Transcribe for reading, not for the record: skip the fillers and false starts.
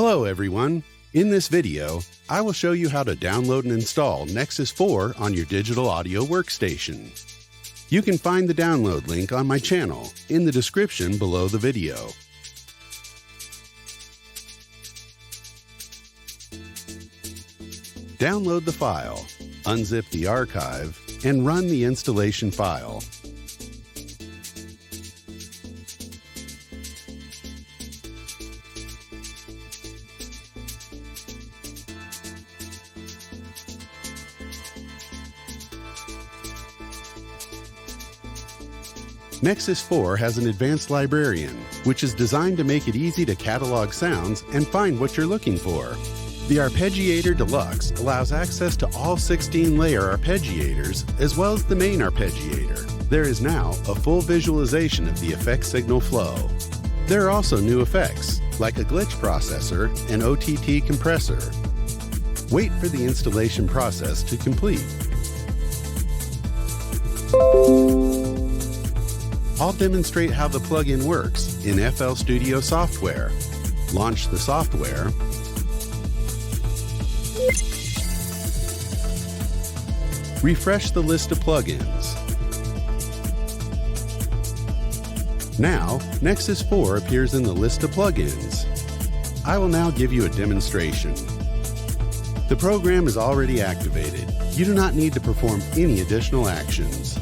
Hello everyone! In this video, I will show you how to download and install Nexus 4 on your digital audio workstation. You can find the download link on my channel in the description below the video. Download the file, unzip the archive, and run the installation file. Nexus 4 has an advanced librarian, which is designed to make it easy to catalog sounds and find what you're looking for. The Arpeggiator Deluxe allows access to all 16-layer arpeggiators as well as the main arpeggiator. There is now a full visualization of the effect signal flow. There are also new effects, like a glitch processor and OTT compressor. Wait for the installation process to complete. I'll demonstrate how the plugin works in FL Studio software. Launch the software. Refresh the list of plugins. Now, Nexus 4 appears in the list of plugins. I will now give you a demonstration. The program is already activated. You do not need to perform any additional actions.